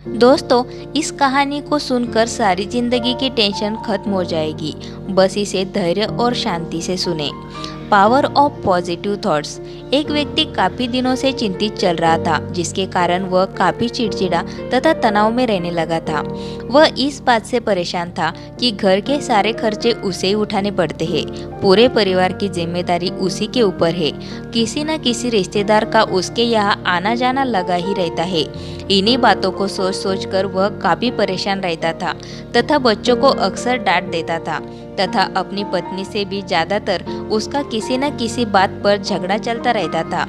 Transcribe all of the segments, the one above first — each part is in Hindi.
दोस्तों, इस कहानी को सुनकर सारी जिंदगी की टेंशन खत्म हो जाएगी। बस इसे धैर्य और शांति से सुने। Power of positive thoughts. एक व्यक्ति काफी दिनों से चिंतित चल रहा था, जिसके कारण वह काफी चिड़चिड़ा तथा तनाव में रहने लगा था। वह इस बात से परेशान था कि घर के सारे खर्चे उसे ही उठाने पड़ते हैं। पूरे परिवार की जिम्मेदारी उसी के ऊपर है। किसी न किसी रिश्तेदार का उसके यहाँ आना जाना लगा ही रहता है। इन्हीं बातों को सोच सोच कर वह काफी परेशान रहता था तथा बच्चों को अक्सर डांट देता था तथा अपनी पत्नी से भी ज्यादातर उसका किसी न किसी बात पर झगड़ा चलता रहता था।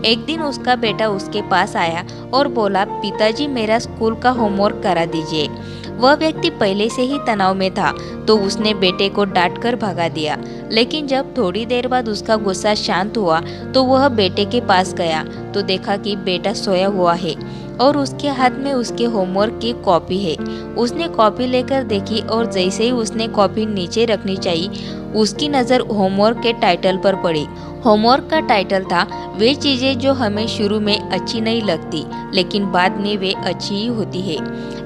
एक दिन उसका बेटा उसके पास आया और बोला, पिताजी मेरा स्कूल का होमवर्क करा दीजिए। वह व्यक्ति पहले से ही तनाव में था, तो उसने बेटे को डांट कर भगा दिया। लेकिन जब थोड़ी देर बाद उसका गुस्सा शांत हुआ तो वह बेटे के पास गया तो देखा कि बेटा सोया हुआ है और उसके हाथ में उसके होमवर्क की कॉपी है। उसने कॉपी लेकर देखी और जैसे ही उसने कॉपी नीचे रखनी चाहिए, उसकी नज़र होमवर्क के टाइटल पर पड़ी। होमवर्क का टाइटल था, वे चीज़ें जो हमें शुरू में अच्छी नहीं लगती लेकिन बाद में वे अच्छी ही होती है।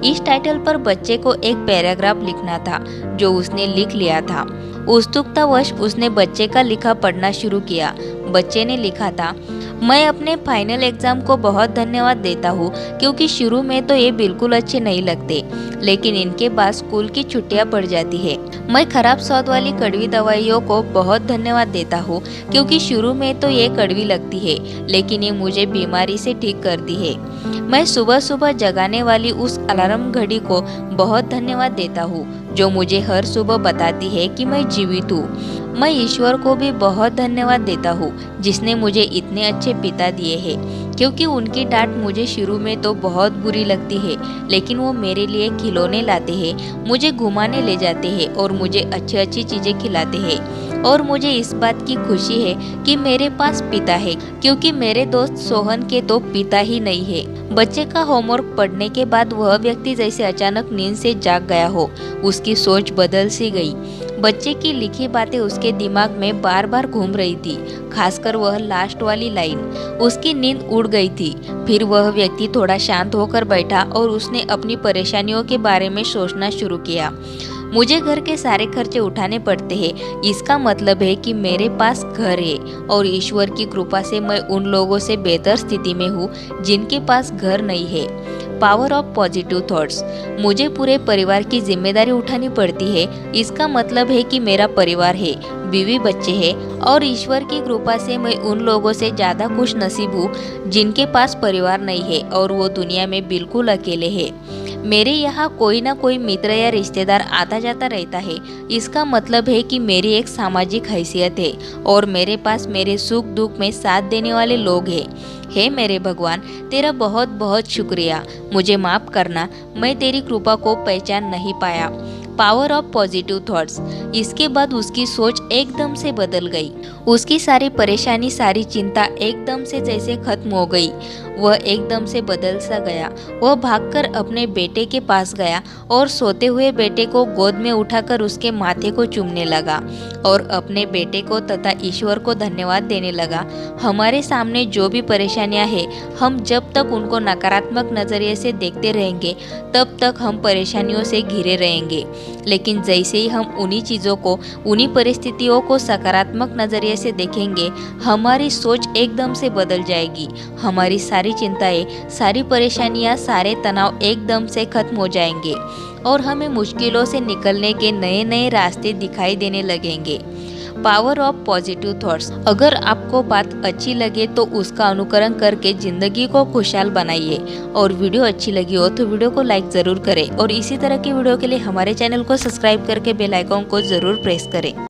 इस टाइटल पर बच्चे को एक पैराग्राफ लिखना था, जो उसने लिख लिया था। उत्सुकतावश उसने बच्चे का लिखा पढ़ना शुरू किया। बच्चे ने लिखा था, मैं अपने फाइनल एग्जाम को बहुत धन्यवाद देता हूँ, क्योंकि शुरू में तो ये बिल्कुल अच्छे नहीं लगते, लेकिन इनके बाद स्कूल की छुट्टियाँ पड़ जाती है। मैं खराब स्वाद वाली कड़वी दवाइयों को बहुत धन्यवाद देता हूँ, क्योंकि शुरू में तो ये कड़वी लगती है, लेकिन ये मुझे बीमारी से ठीक करती है। मैं सुबह सुबह जगाने वाली उस अलार्म घड़ी को बहुत धन्यवाद देता हूँ, जो मुझे हर सुबह बताती है कि मैं जीवित हूँ। मैं ईश्वर को भी बहुत धन्यवाद देता हूँ, जिसने मुझे इतने अच्छे पिता दिए हैं, क्योंकि उनकी डांट मुझे शुरू में तो बहुत बुरी लगती है, लेकिन वो मेरे लिए खिलौने लाते हैं, मुझे घुमाने ले जाते हैं और मुझे अच्छी अच्छी चीजें खिलाते हैं। और मुझे इस बात की खुशी है कि मेरे पास पिता है, क्योंकि मेरे दोस्त सोहन के तो पिता ही नहीं है। बच्चे का होमवर्क पढ़ने के बाद वह व्यक्ति जैसे अचानक नींद से जाग गया हो। उसकी सोच बदल सी गई। बच्चे की लिखी बातें उसके दिमाग में बार बार घूम रही थी, खासकर वह लास्ट वाली लाइन। उसकी नींद उड़ गई थी। फिर वह व्यक्ति थोड़ा शांत होकर बैठा और उसने अपनी परेशानियों के बारे में सोचना शुरू किया। मुझे घर के सारे खर्चे उठाने पड़ते हैं, इसका मतलब है कि मेरे पास घर है और ईश्वर की कृपा से मैं उन लोगों से बेहतर स्थिति में हूँ जिनके पास घर नहीं है। Power of positive thoughts. मुझे पूरे परिवार की जिम्मेदारी उठानी पड़ती है, इसका मतलब है कि मेरा परिवार है, बीवी बच्चे हैं और ईश्वर की कृपा से मैं उन लोगों से ज़्यादा खुश नसीब हूँ जिनके पास परिवार नहीं है और वो दुनिया में बिल्कुल अकेले हैं। मेरे यहाँ कोई ना कोई मित्र या रिश्तेदार आता जाता रहता है, इसका मतलब है कि मेरी एक सामाजिक हैसियत है और मेरे पास मेरे सुख दुख में साथ देने वाले लोग हैं। हे मेरे भगवान, तेरा बहुत बहुत शुक्रिया। मुझे माफ़ करना, मैं तेरी कृपा को पहचान नहीं पाया। Power of positive thoughts. इसके बाद उसकी सोच एकदम से बदल गई। उसकी सारी परेशानी, सारी चिंता एकदम से जैसे खत्म हो गई। वह एकदम से बदल सा गया। वह भागकर अपने बेटे के पास गया और सोते हुए बेटे को गोद में उठाकर उसके माथे को चूमने लगा और अपने बेटे को तथा ईश्वर को धन्यवाद देने लगा। हमारे सामने जो भी परेशानियां हैं, हम जब तक उनको नकारात्मक नजरिए से देखते रहेंगे, तब तक हम परेशानियों से घिरे रहेंगे। लेकिन जैसे ही हम उन्हीं चीज़ों को, उन्हीं परिस्थितियों को सकारात्मक नजरिए से देखेंगे, हमारी सोच एकदम से बदल जाएगी। हमारी सारी चिंताएं, सारी परेशानियां, सारे तनाव एकदम से खत्म हो जाएंगे और हमें मुश्किलों से निकलने के नए नए रास्ते दिखाई देने लगेंगे। Power of positive thoughts. अगर आपको बात अच्छी लगे तो उसका अनुकरण करके जिंदगी को खुशहाल बनाइए और वीडियो अच्छी लगी हो तो वीडियो को लाइक ज़रूर करें और इसी तरह की वीडियो के लिए हमारे चैनल को सब्सक्राइब करके बेल आइकन को ज़रूर प्रेस करें।